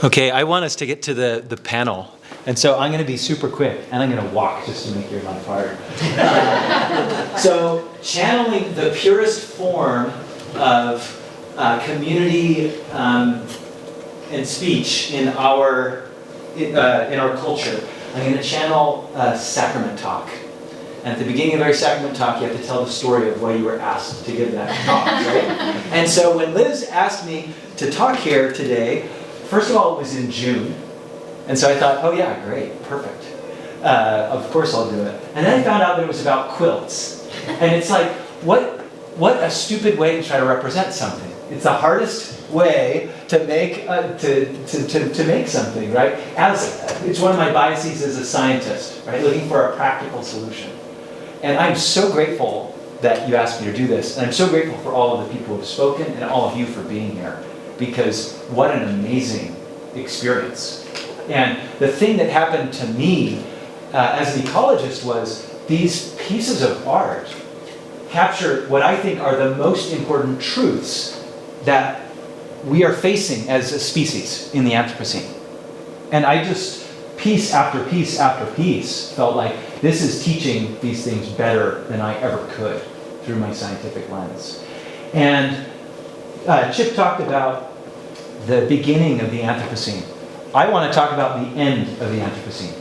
Okay, I want us to get to the panel. And so I'm going to be super quick, and I'm going to walk just to make your life hard. So channeling the purest form of community and speech in our culture, I'm going to channel sacrament talk. And at the beginning of every sacrament talk, you have to tell the story of why you were asked to give that talk, right? And so when Liz asked me to talk here today, first of all, it was in June. And so I thought, oh yeah, great, perfect. Of course I'll do it. And then I found out that it was about quilts. And it's like, what a stupid way to try to represent something. It's the hardest way to make to make something, right? It's one of my biases as a scientist, right? Looking for a practical solution. And I'm so grateful that you asked me to do this. And I'm so grateful for all of the people who have spoken and all of you for being here. Because what an amazing experience. And the thing that happened to me as an ecologist was these pieces of art capture what I think are the most important truths that we are facing as a species in the Anthropocene. And I just, piece after piece after piece, felt like this is teaching these things better than I ever could through my scientific lens. And Chip talked about the beginning of the Anthropocene. I want to talk about the end of the Anthropocene.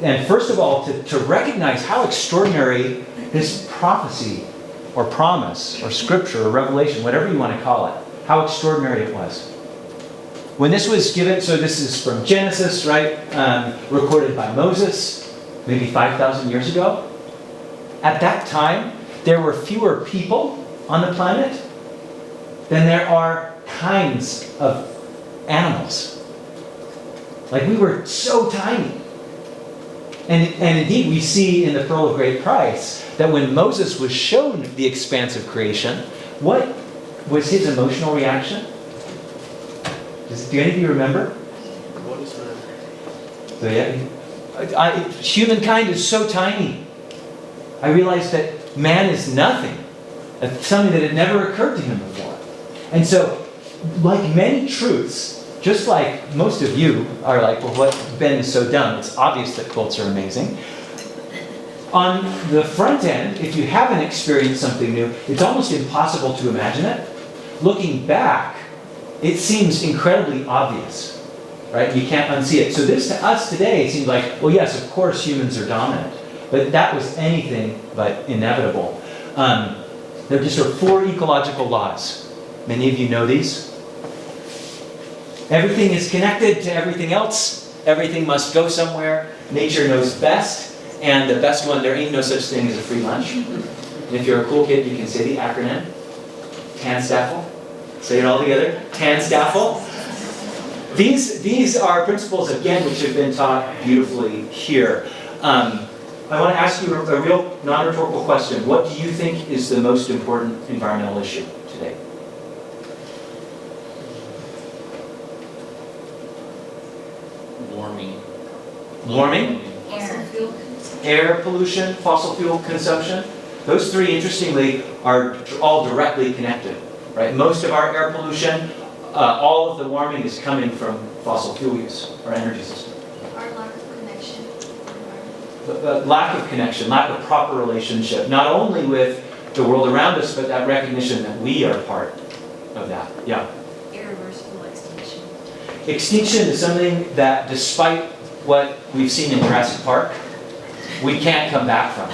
And first of all, to recognize how extraordinary this prophecy or promise or scripture or revelation, whatever you want to call it, how extraordinary it was. When this was given, so this is from Genesis, right? Recorded by Moses, maybe 5,000 years ago. At that time, there were fewer people on the planet than there are kinds of animals. Like, we were so tiny. And indeed, we see in the Pearl of Great Price that when Moses was shown the expanse of creation, what was his emotional reaction? Do any of you remember? What is that? So yeah, humankind is so tiny. I realized that man is nothing. That's something that had never occurred to him before. And so, like many truths, just like most of you are like, well, what, Ben is so dumb. It's obvious that quilts are amazing. On the front end, if you haven't experienced something new, it's almost impossible to imagine it. Looking back, it seems incredibly obvious, right? You can't unsee it. So this to us today seems like, well, yes, of course humans are dominant. But that was anything but inevitable. There just are 4 ecological laws. Many of you know these. Everything is connected to everything else. Everything must go somewhere. Nature knows best. And the best one, there ain't no such thing as a free lunch. And if you're a cool kid, you can say the acronym. TANSTAFL. Say it all together. TANSTAFL. These are principles, again, which have been taught beautifully here. I want to ask you a real non-rhetorical question. What do you think is the most important environmental issue today? Warming? Air pollution, fossil fuel consumption. Those 3, interestingly, are all directly connected, right? Most of our air pollution, all of the warming is coming from fossil fuel use, our energy system. Our lack of connection. The lack of connection, lack of proper relationship, not only with the world around us, but that recognition that we are part of that. Yeah? Irreversible extinction. Extinction is something that, despite what we've seen in Jurassic Park, we can't come back from.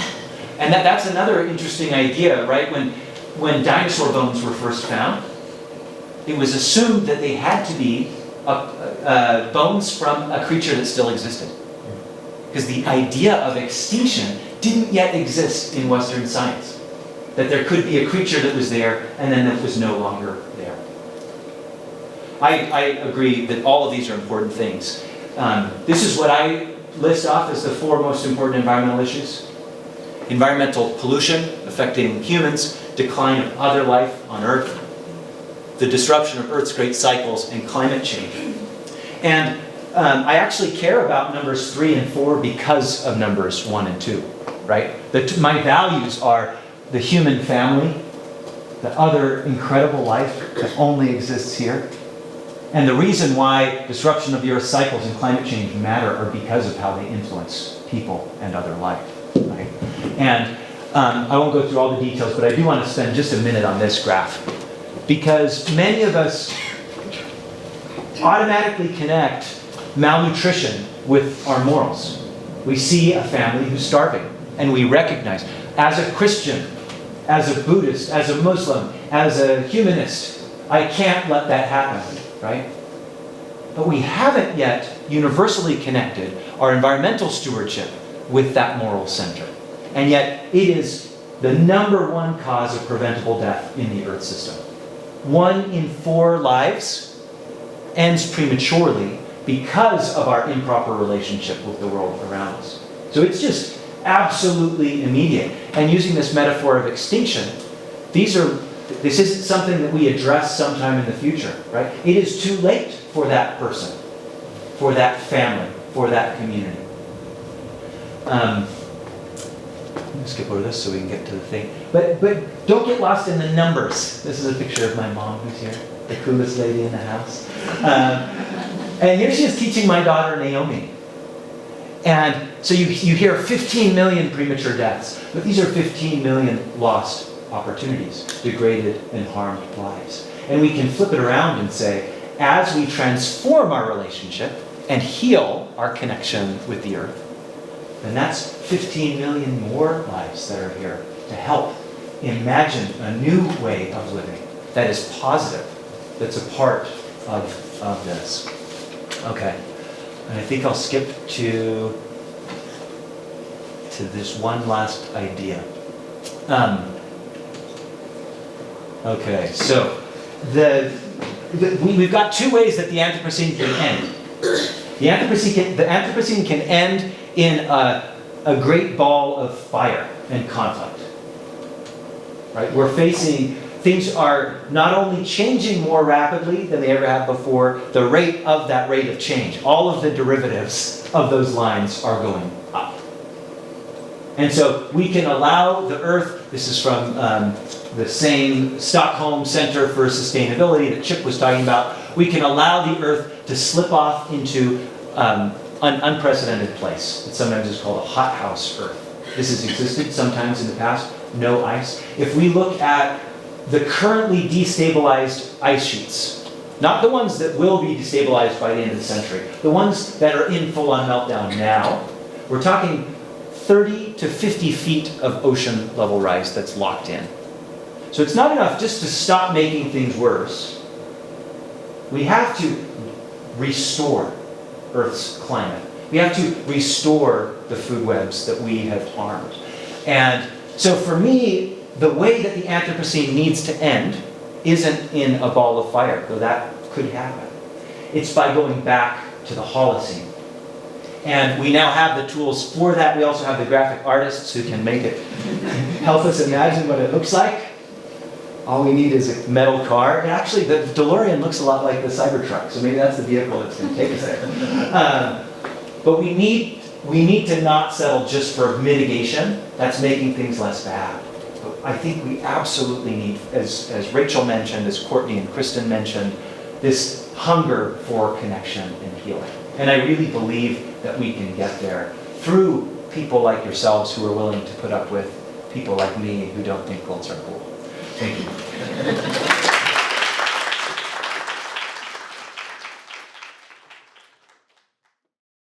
And that's another interesting idea, right? When dinosaur bones were first found, it was assumed that they had to be bones from a creature that still existed. Because the idea of extinction didn't yet exist in Western science. That there could be a creature that was there and then that was no longer there. I agree that all of these are important things. This is what I list off as the 4 most important environmental issues. Environmental pollution affecting humans, decline of other life on Earth, the disruption of Earth's great cycles, and climate change. And I actually care about numbers 3 and 4 because of numbers 1 and 2, right? My values are the human family, the other incredible life that only exists here, And the reason why disruption of the Earth's cycles and climate change matter are because of how they influence people and other life, right? And I won't go through all the details, but I do want to spend just a minute on this graph. Because many of us automatically connect malnutrition with our morals. We see a family who's starving, and we recognize, as a Christian, as a Buddhist, as a Muslim, as a humanist, I can't let that happen, right? But we haven't yet universally connected our environmental stewardship with that moral center. And yet, it is the #1 cause of preventable death in the Earth system. 1 in 4 lives ends prematurely because of our improper relationship with the world around us. So it's just absolutely immediate. And using this metaphor of extinction, this isn't something that we address sometime in the future, right? It is too late for that person, for that family, for that community. Let me skip over this so we can get to the thing. But don't get lost in the numbers. This is a picture of my mom who's here, the coolest lady in the house. And here she is teaching my daughter Naomi. And so you hear 15 million premature deaths, but these are 15 million lost opportunities, degraded and harmed lives. And we can flip it around and say, as we transform our relationship and heal our connection with the earth, then that's 15 million more lives that are here to help imagine a new way of living that is positive, that's a part of this. Okay, and I think I'll skip to this one last idea. Okay, so we've got 2 ways that the Anthropocene can end. The Anthropocene can end in a great ball of fire and conflict. Right? We're facing, things are not only changing more rapidly than they ever have before, the rate of change, all of the derivatives of those lines are going up. And so we can allow the Earth, this is from the same Stockholm Center for Sustainability that Chip was talking about, we can allow the Earth to slip off into an unprecedented place. Sometimes it's called a hothouse Earth. This has existed sometimes in the past, no ice. If we look at the currently destabilized ice sheets, not the ones that will be destabilized by the end of the century, the ones that are in full-on meltdown now, we're talking 30 to 50 feet of ocean level rise that's locked in. So it's not enough just to stop making things worse. We have to restore Earth's climate. We have to restore the food webs that we have harmed. And so for me, the way that the Anthropocene needs to end isn't in a ball of fire, though that could happen. It's by going back to the Holocene. And we now have the tools for that. We also have the graphic artists who can make it, help us imagine what it looks like. All we need is a metal car. And actually, the DeLorean looks a lot like the Cybertruck, so maybe that's the vehicle that's going to take us there. But we need to not settle just for mitigation. That's making things less bad. But I think we absolutely need, as Rachel mentioned, as Courtney and Kristen mentioned, this hunger for connection and healing. And I really believe that we can get there through people like yourselves who are willing to put up with people like me who don't think quilts are cool. Thank you.